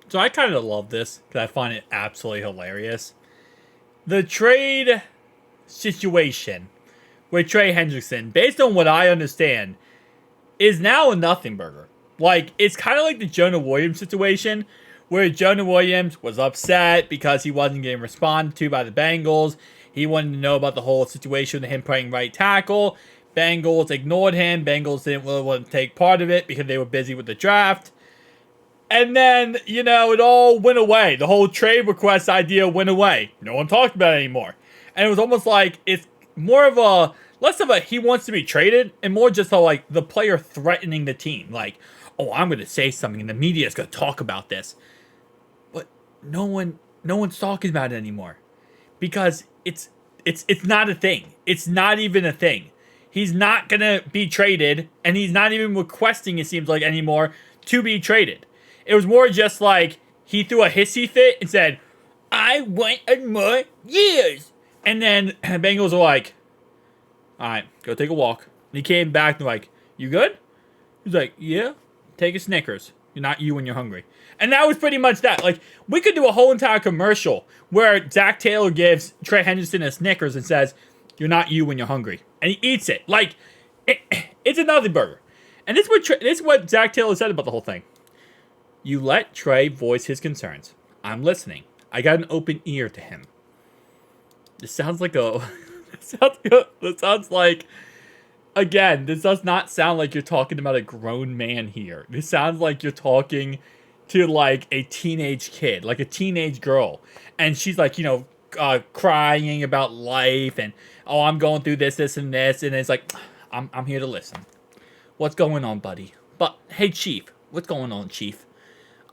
So I kind of love this because I find it absolutely hilarious. The trade situation with Trey Hendrickson, based on what I understand, is now a nothing burger. Like, it's kind of like the Jonah Williams situation, where Jonah Williams was upset because he wasn't getting responded to by the Bengals. He wanted to know about the whole situation with him playing right tackle. Bengals ignored him. Bengals didn't really want to take part of it because they were busy with the draft. And then, it all went away. The whole trade request idea went away. No one talked about it anymore. And it was almost like it's more of less of a he wants to be traded and more just like the player threatening the team. Like, oh, I'm going to say something and the media is going to talk about this. But no one's talking about it anymore because it's not a thing. It's not even a thing. He's not going to be traded and he's not even requesting, it seems like, anymore to be traded. It was more just like he threw a hissy fit and said, I want more years. And then Bengals were like, all right, go take a walk. And he came back and like, you good? He's like, yeah, take a Snickers. You're not you when you're hungry. And that was pretty much that. Like, we could do a whole entire commercial where Zach Taylor gives Trey Hendrickson a Snickers and says, you're not you when you're hungry. And he eats it. Like, it's a nothing burger. And this is what Zach Taylor said about the whole thing. You let Trey voice his concerns. I'm listening. I got an open ear to him. This sounds like this sounds like, again, this does not sound like you're talking about a grown man here. This sounds like you're talking to like a teenage kid, like a teenage girl. And she's like, crying about life and, oh, I'm going through this, and this. And it's like, I'm here to listen. What's going on, buddy? But, hey, Chief. What's going on, Chief?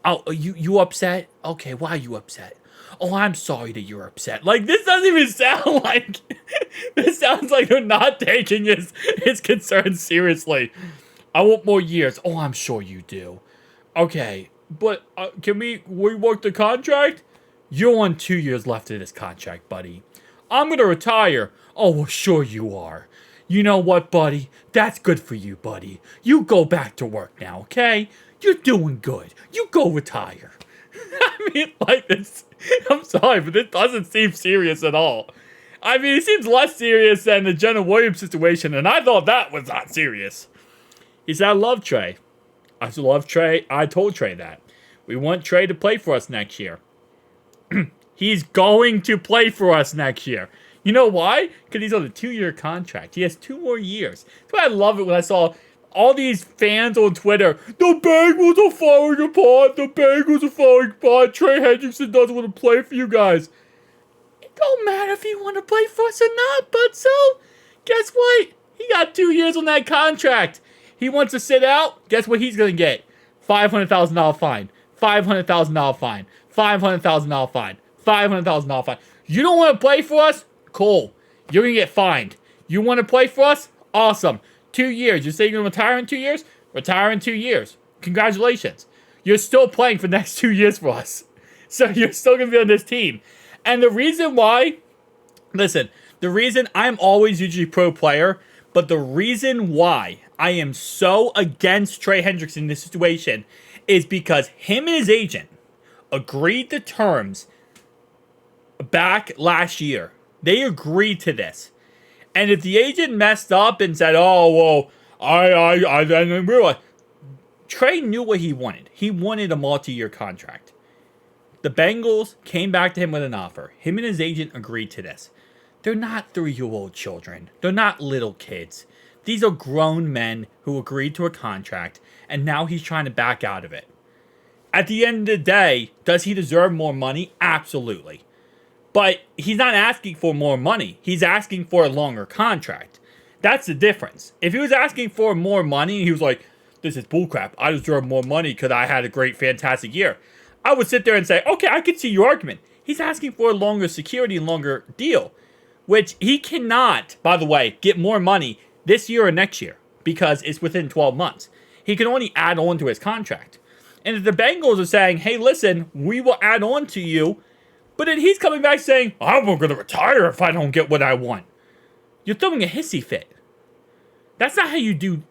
Oh, you upset? Okay, why are you upset? Oh, I'm sorry that you're upset. Like, this doesn't even sound like... This sounds like they're not taking his concerns seriously. I want more years. Oh, I'm sure you do. Okay, but can we rework the contract? You're on 2 years left of this contract, buddy. I'm going to retire. Oh, well, sure you are. You know what, buddy? That's good for you, buddy. You go back to work now, okay? You're doing good. You go retire. I mean, like this. I'm sorry, but this doesn't seem serious at all. I mean, it seems less serious than the Jonah Williams situation, and I thought that was not serious. He said, I love Trey. I love Trey. I told Trey that. We want Trey to play for us next year. He's going to play for us next year. You know why? Because he's on a 2-year contract. He has 2 more years. That's why I love it when I saw all these fans on Twitter. The Bengals are falling apart. The Bengals are falling apart. Trey Hendrickson doesn't want to play for you guys. It don't matter if you want to play for us or not, but so, guess what? He got 2 years on that contract. He wants to sit out. Guess what he's going to get? $500,000 fine. $500,000 fine. $500,000 fine. $500,000 fine. You don't want to play for us? Cool. You're going to get fined. You want to play for us? Awesome. 2 years. You say you're going to retire in 2 years? Retire in 2 years. Congratulations. You're still playing for the next 2 years for us. So you're still going to be on this team. And the reason why, listen, the reason I'm always usually pro player, but the reason why I am so against Trey Hendrickson in this situation is because him and his agent agreed to terms back last year. They agreed to this. And if the agent messed up and said, oh, well, I didn't realize. Trey knew what he wanted. He wanted a multi-year contract. The Bengals came back to him with an offer. Him and his agent agreed to this. They're not 3-year-old children. They're not little kids. These are grown men who agreed to a contract, and now he's trying to back out of it. At the end of the day, does he deserve more money? Absolutely. But he's not asking for more money. He's asking for a longer contract. That's the difference. If he was asking for more money, and he was like, this is bullcrap. I deserve more money because I had a great, fantastic year. I would sit there and say, okay, I can see your argument. He's asking for a longer security and longer deal, which he cannot, by the way, get more money this year or next year because it's within 12 months. He can only add on to his contract. And if the Bengals are saying, hey, listen, we will add on to you, but then he's coming back saying, I'm going to retire if I don't get what I want. You're throwing a hissy fit. That's not how you do,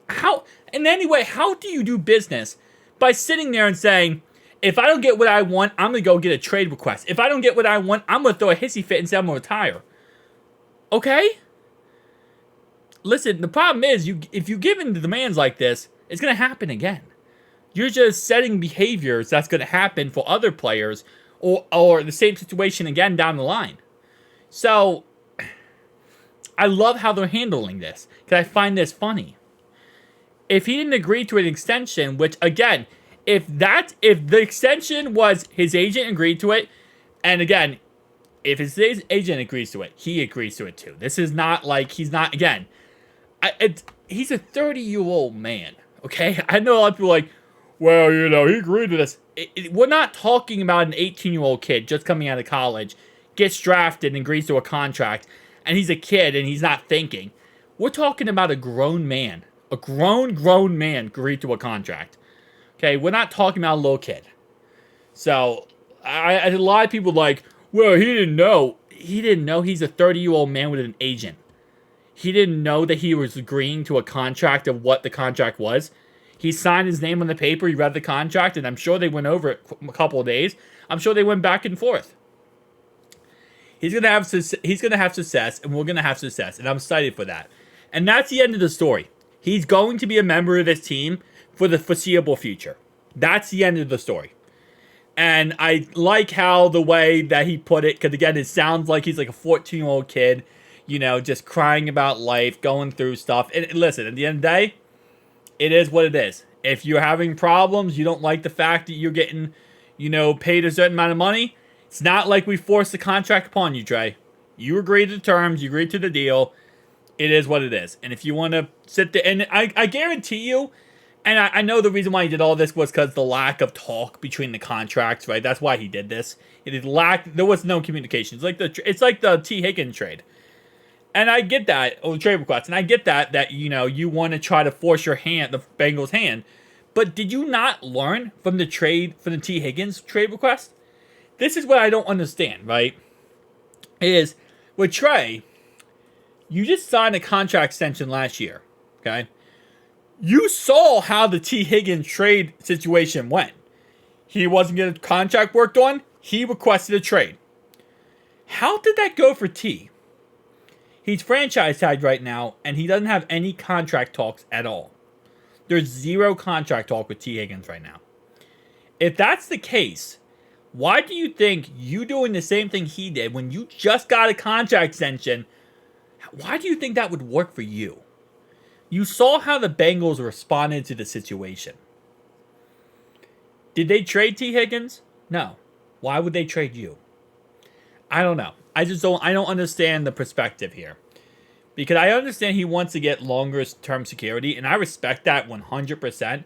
and anyway, how do you do business by sitting there and saying, If I don't get what I want, I'm going to go get a trade request. If I don't get what I want, I'm going to throw a hissy fit and say I'm going to retire. Okay? Listen, the problem is, if you give in to demands like this, it's going to happen again. You're just setting behaviors that's going to happen for other players or the same situation again down the line. So, I love how they're handling this, because I find this funny. If he didn't agree to an extension, which, again, if the extension was his agent agreed to it, and again, if his agent agrees to it, he agrees to it too. This is not like he's not, again, he's a 30-year-old man, okay? I know a lot of people are like, well, you know, he agreed to this. We're not talking about an 18-year-old kid just coming out of college, gets drafted and agrees to a contract, and he's a kid and he's not thinking. We're talking about a grown man. A grown man agreed to a contract. Okay, we're not talking about a little kid. So, a lot of people like, well, he didn't know. He didn't know he's a 30-year-old man with an agent. He didn't know that he was agreeing to a contract of what the contract was. He signed his name on the paper, he read the contract, and I'm sure they went over it a couple of days. I'm sure they went back and forth. He's gonna have success, and we're gonna have success, and I'm excited for that. And that's the end of the story. He's going to be a member of this team for the foreseeable future. That's the end of the story. And I like how the way that he put it, because again, it sounds like he's like a 14-year-old kid, you know, just crying about life, going through stuff. And listen, at the end of the day, it is what it is. If you're having problems, you don't like the fact that you're getting, you know, paid a certain amount of money, it's not like we forced the contract upon you, Trey. You agreed to the terms, you agreed to the deal. It is what it is. And if you want to sit there, and I guarantee you, and I know the reason why he did all this was because the lack of talk between the contracts, right? That's why he did this. There was no communication. It's like the T. Higgins trade. And I get that, or the trade request, and I get that, you know, you want to try to force the Bengals' hand. But did you not learn from the T. Higgins trade request? This is what I don't understand, right? Is, with Trey, you just signed a contract extension last year, okay? You saw how the T. Higgins trade situation went. He wasn't getting contract worked on. He requested a trade. How did that go for T? He's franchise tagged right now, and he doesn't have any contract talks at all. There's zero contract talk with T. Higgins right now. If that's the case, why do you think you doing the same thing he did when you just got a contract extension, why do you think that would work for you? You saw how the Bengals responded to the situation. Did they trade T. Higgins? No. Why would they trade you? I don't know. I don't understand the perspective here. Because I understand he wants to get longer term security, and I respect that 100%.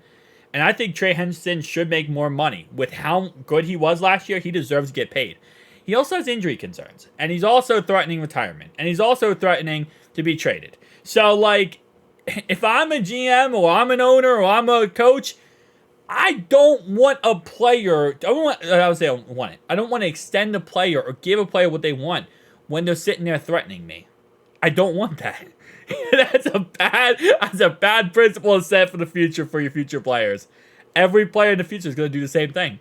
And I think Trey Henderickson should make more money. With how good he was last year, he deserves to get paid. He also has injury concerns, and he's also threatening retirement, and he's also threatening to be traded. So, like, if I'm a GM or I'm an owner or I'm a coach, I don't want a player. I don't want to extend a player or give a player what they want when they're sitting there threatening me. I don't want that. That's a bad principle to set for the future for your future players. Every player in the future is going to do the same thing.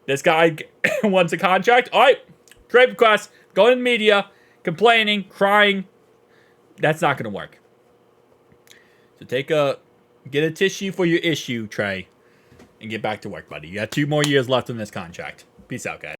This guy wants a contract. All right, trade request. Going in the media, complaining, crying. That's not going to work. So get a tissue for your issue, Trey, and get back to work, buddy. You got 2 more years left on this contract. Peace out, guys.